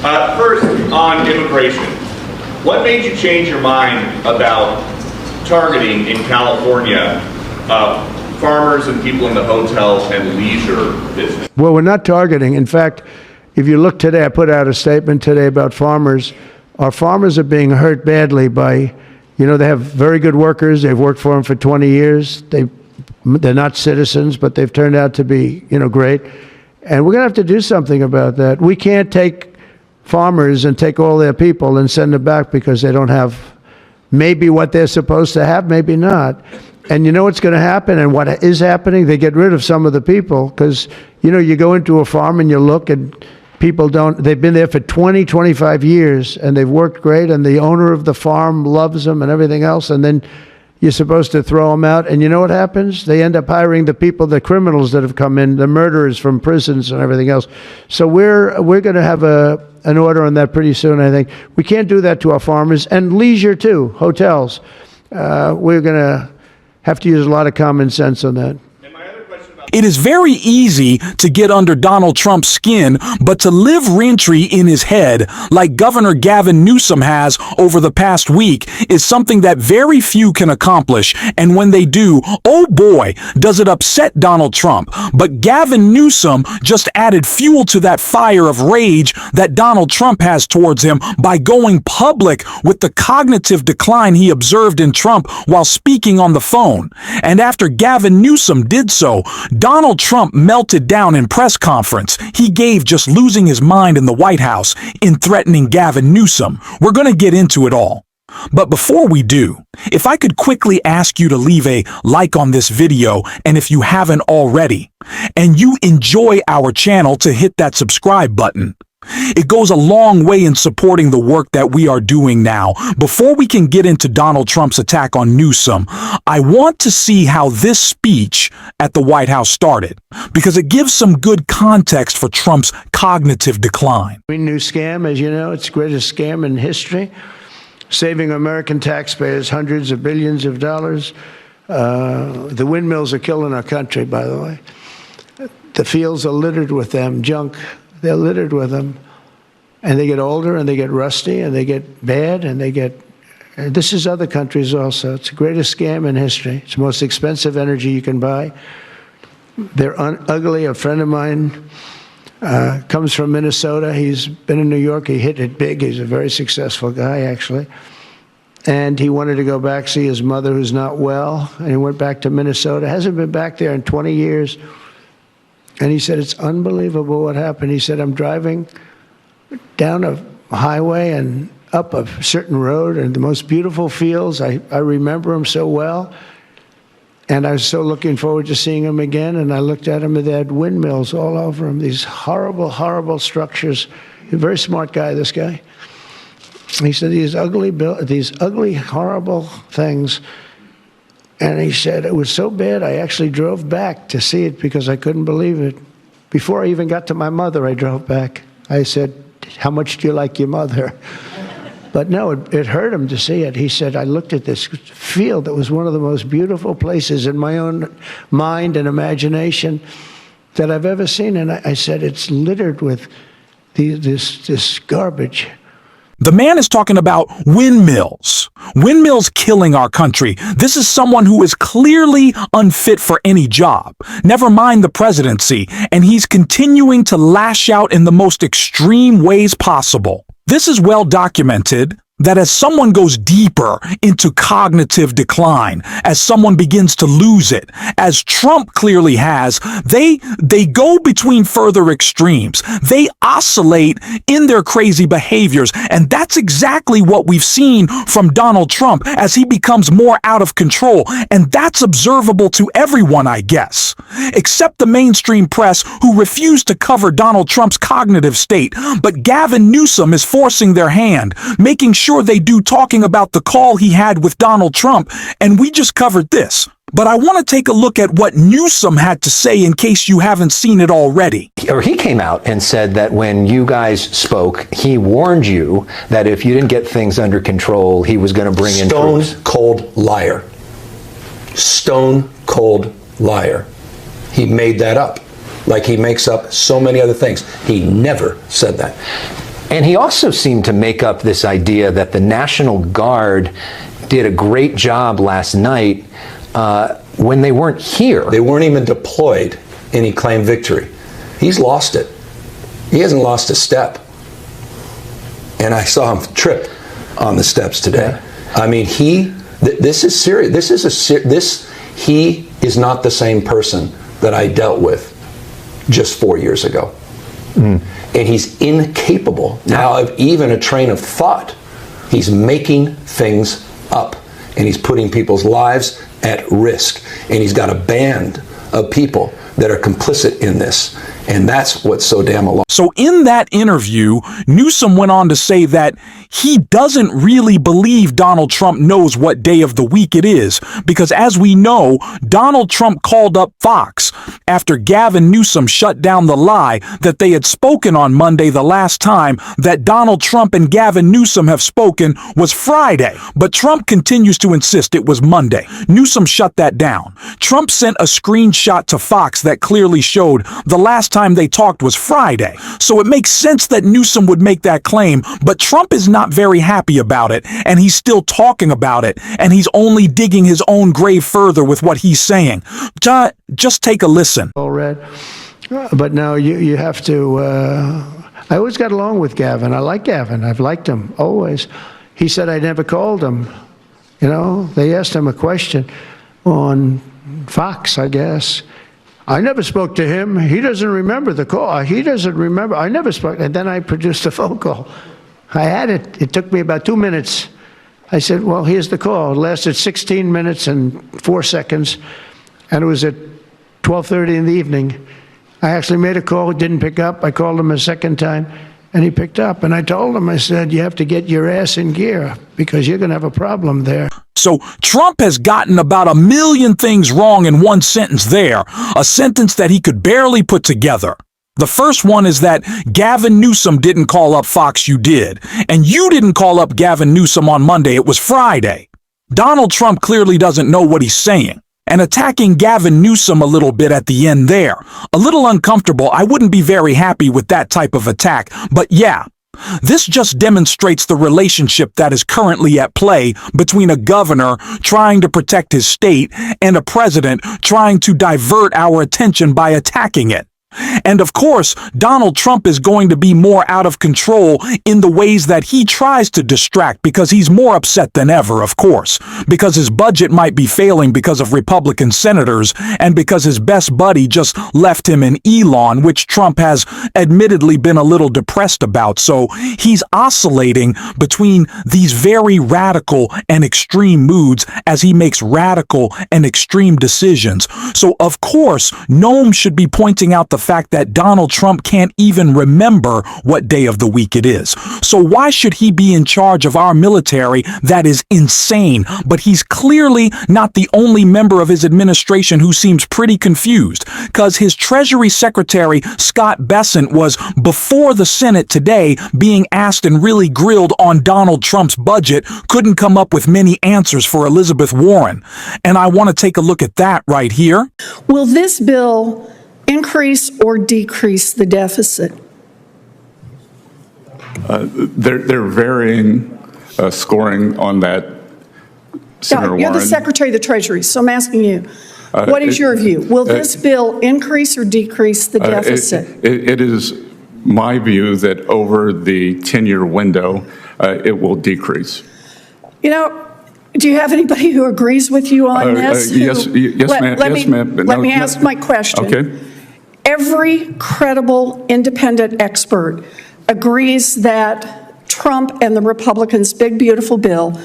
First, on immigration. What made you change your mind about targeting in California farmers and people in the hotel and leisure business? Well, we're not targeting. In fact, if you look today, I put out a statement today about farmers. Our farmers are being hurt badly by, they have very good workers. They've worked for them for 20 years. They're not citizens, but they've turned out to be, great. And we're going to have to do something about that. We can't take farmers and take all their people and send them back because they don't have maybe what they're supposed to have, maybe not. And you know what's going to happen and what is happening? They get rid of some of the people because, you go into a farm and you look and people they've been there for 20, 25 years and they've worked great and the owner of the farm loves them and everything else. And then you're supposed to throw them out. And you know what happens? They end up hiring the people, the criminals that have come in, the murderers from prisons and everything else. So we're going to have an order on that pretty soon, I think. We can't do that to our farmers. And leisure, too, hotels. We're going to have to use a lot of common sense on that. It is very easy to get under Donald Trump's skin, but to live rent-free in his head, like Governor Gavin Newsom has over the past week, is something that very few can accomplish. And when they do, oh boy, does it upset Donald Trump. But Gavin Newsom just added fuel to that fire of rage that Donald Trump has towards him by going public with the cognitive decline he observed in Trump while speaking on the phone. And after Gavin Newsom did so, Donald Trump melted down in press conference he gave just losing his mind in the White House in threatening Gavin Newsom. We're going to get into it all. But before we do, if I could quickly ask you to leave a like on this video, and if you haven't already, and you enjoy our channel, to hit that subscribe button. It goes a long way in supporting the work that we are doing now. Before we can get into Donald Trump's attack on Newsom, I want to see how this speech at the White House started, because it gives some good context for Trump's cognitive decline. New scam, as you know, it's the greatest scam in history, saving American taxpayers hundreds of billions of dollars. The windmills are killing our country, by the way. The fields are littered with them, junk. They're littered with them, and they get older, and they get rusty, and they get bad, and this is other countries also. It's the greatest scam in history. It's the most expensive energy you can buy. They're ugly. A friend of mine comes from Minnesota. He's been in New York. He hit it big. He's a very successful guy, actually. And he wanted to go back, see his mother who's not well, and he went back to Minnesota. Hasn't been back there in 20 years. And he said, it's unbelievable what happened. He said, I'm driving down a highway and up a certain road and the most beautiful fields. I remember them so well. And I was so looking forward to seeing them again. And I looked at them and they had windmills all over them, these horrible, horrible structures. He's a very smart guy, this guy. He said, these ugly, horrible things. And he said, it was so bad, I actually drove back to see it because I couldn't believe it. Before I even got to my mother, I drove back. I said, how much do you like your mother? But no, it hurt him to see it. He said, I looked at this field that was one of the most beautiful places in my own mind and imagination that I've ever seen. And I said, it's littered with this garbage. The man is talking about windmills. Windmills killing our country. This is someone who is clearly unfit for any job, never mind the presidency, and he's continuing to lash out in the most extreme ways possible. This is well documented that as someone goes deeper into cognitive decline, as someone begins to lose it, as Trump clearly has, they go between further extremes. They oscillate in their crazy behaviors, and that's exactly what we've seen from Donald Trump as he becomes more out of control, and that's observable to everyone, I guess, except the mainstream press, who refuse to cover Donald Trump's cognitive state. But Gavin Newsom is forcing their hand, making sure they do, talking about the call he had with Donald Trump, and we just covered this. But I want to take a look at what Newsom had to say in case you haven't seen it already. Or he came out and said that when you guys spoke, he warned you that if you didn't get things under control, he was going to bring in troops. Stone cold liar. Stone cold liar. He made that up, like he makes up so many other things. He never said that. And he also seemed to make up this idea that the National Guard did a great job last night when they weren't here. They weren't even deployed, and he claimed victory. He's lost it. He hasn't lost a step. And I saw him trip on the steps today. I mean, this is serious. He is not the same person that I dealt with just 4 years ago. And he's incapable now of even a train of thought. He's making things up, and he's putting people's lives at risk. And he's got a band of people that are complicit in this. And that's what's so damn alarming. So in that interview, Newsom went on to say that he doesn't really believe Donald Trump knows what day of the week it is, because as we know, Donald Trump called up Fox after Gavin Newsom shut down the lie that they had spoken on Monday. The last time that Donald Trump and Gavin Newsom have spoken was Friday, but Trump continues to insist it was Monday. Newsom shut that down. Trump sent a screenshot to Fox that clearly showed the last time they talked was Friday. So it makes sense that Newsom would make that claim, but Trump is not very happy about it, and he's still talking about it, and he's only digging his own grave further with what he's saying. Just take a listen. All read. But now you have to, I always got along with Gavin. I like Gavin. I've liked him, always. He said I never called him. You know, they asked him a question on Fox, I guess. I never spoke to him. He doesn't remember the call. He doesn't remember. I never spoke. And then I produced a phone call. I had it. It took me about 2 minutes. I said, well, here's the call. It lasted 16 minutes and 4 seconds. And it was at 12:30 in the evening. I actually made a call. Didn't pick up. I called him a second time, and he picked up. And I told him, I said, you have to get your ass in gear because you're going to have a problem there. So Trump has gotten about 1 million things wrong in one sentence there, a sentence that he could barely put together. The first one is that Gavin Newsom didn't call up Fox, you did. And you didn't call up Gavin Newsom on Monday, it was Friday. Donald Trump clearly doesn't know what he's saying. And attacking Gavin Newsom a little bit at the end there. A little uncomfortable. I wouldn't be very happy with that type of attack. But yeah, this just demonstrates the relationship that is currently at play between a governor trying to protect his state and a president trying to divert our attention by attacking it. And of course, Donald Trump is going to be more out of control in the ways that he tries to distract because he's more upset than ever, of course, because his budget might be failing because of Republican senators and because his best buddy just left him in Elon, which Trump has admittedly been a little depressed about. So he's oscillating between these very radical and extreme moods as he makes radical and extreme decisions. So of course, Noam should be pointing out the fact that Donald Trump can't even remember what day of the week it is. So why should he be in charge of our military? That is insane. But he's clearly not the only member of his administration who seems pretty confused, because his Treasury Secretary, Scott Bessent, was before the Senate today being asked and really grilled on Donald Trump's budget, couldn't come up with many answers for Elizabeth Warren. And I want to take a look at that right here. Will this bill increase or decrease the deficit? They're varying scoring on that, Senator Warren. You're the Secretary of the Treasury, so I'm asking you, what is your view? Will this bill increase or decrease the deficit? It is my view that over the 10-year window, it will decrease. You know, do you have anybody who agrees with you on this? Yes, ma'am. Let me ask my question. Okay. Every credible independent expert agrees that Trump and the Republicans' big, beautiful bill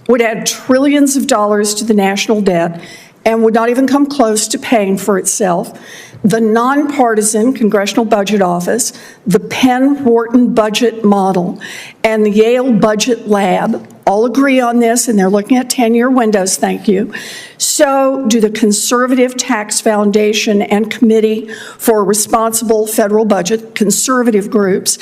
would add trillions of dollars to the national debt and would not even come close to paying for itself. The nonpartisan Congressional Budget Office, the Penn-Wharton budget model, and the Yale Budget Lab all agree on this, and they're looking at 10-year windows, thank you. So do the Conservative Tax Foundation and Committee for a Responsible Federal Budget, conservative groups.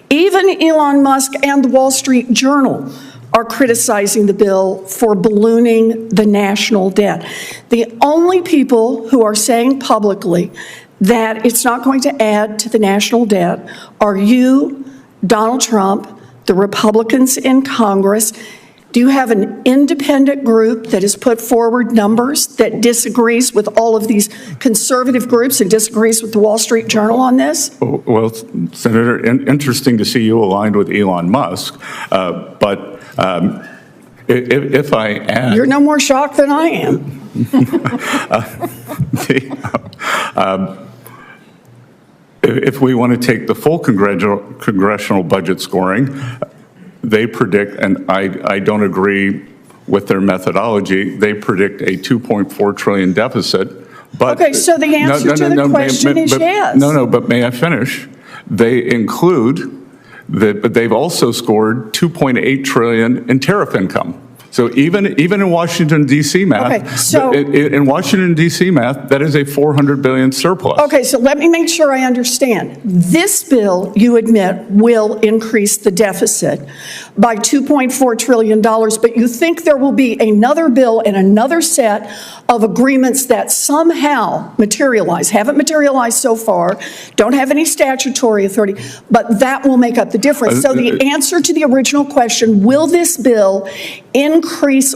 Even Elon Musk and the Wall Street Journal are criticizing the bill for ballooning the national debt. The only people who are saying publicly that it's not going to add to the national debt are you, Donald Trump, the Republicans in Congress. Do you have an independent group that has put forward numbers that disagrees with all of these conservative groups and disagrees with the Wall Street Journal on this? Well, Senator, interesting to see you aligned with Elon Musk, but if I add... You're no more shocked than I am. If we want to take the full congressional budget scoring, they predict, and I don't agree with their methodology, they predict a $2.4 trillion deficit. But okay, so the answer to the question is yes. No, but may I finish? They include that, but they've also scored $2.8 trillion in tariff income. So even in Washington, D.C. math, okay, so, in Washington, D.C. math, that is a $400 billion surplus. Okay, so let me make sure I understand. This bill, you admit, will increase the deficit by $2.4 trillion, but you think there will be another bill and another set of agreements that somehow materialize, haven't materialized so far, don't have any statutory authority, but that will make up the difference. So the answer to the original question, will this bill increase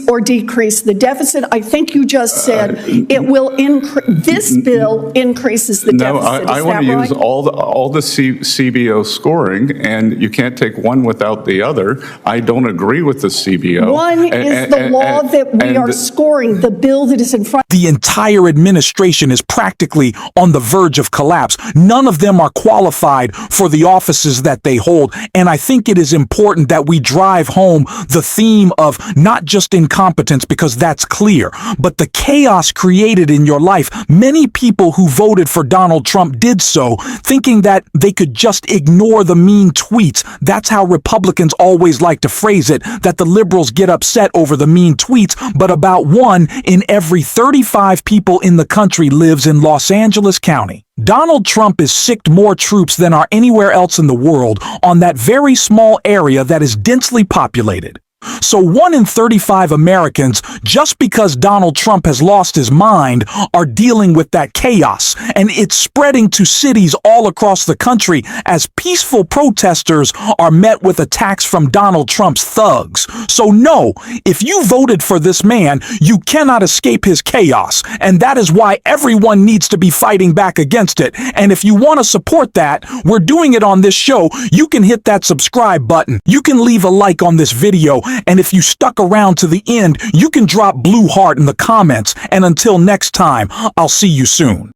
or decrease the deficit? I think you just said it will increase. This bill increases the deficit. No, I want to use all the CBO scoring, and you can't take one without the other. I don't agree with the CBO. One is the law that we are scoring, the bill that is in front. The entire administration is practically on the verge of collapse. None of them are qualified for the offices that they hold. And I think it is important that we drive home the theme of not just incompetence, because that's clear, but the chaos created in your life. Many people who voted for Donald Trump did so thinking that they could just ignore the mean tweets. That's how Republicans always like to phrase it, that the liberals get upset over the mean tweets, but about 1 in every 35 people in the country lives in Los Angeles County. Donald Trump has sicked more troops than are anywhere else in the world on that very small area that is densely populated. So 1 in 35 Americans, just because Donald Trump has lost his mind, are dealing with that chaos, and it's spreading to cities all across the country as peaceful protesters are met with attacks from Donald Trump's thugs. So no, if you voted for this man, you cannot escape his chaos, and that is why everyone needs to be fighting back against it. And if you want to support that, we're doing it on this show. You can hit that subscribe button. You can leave a like on this video. And if you stuck around to the end, you can drop blue heart in the comments. And until next time, I'll see you soon.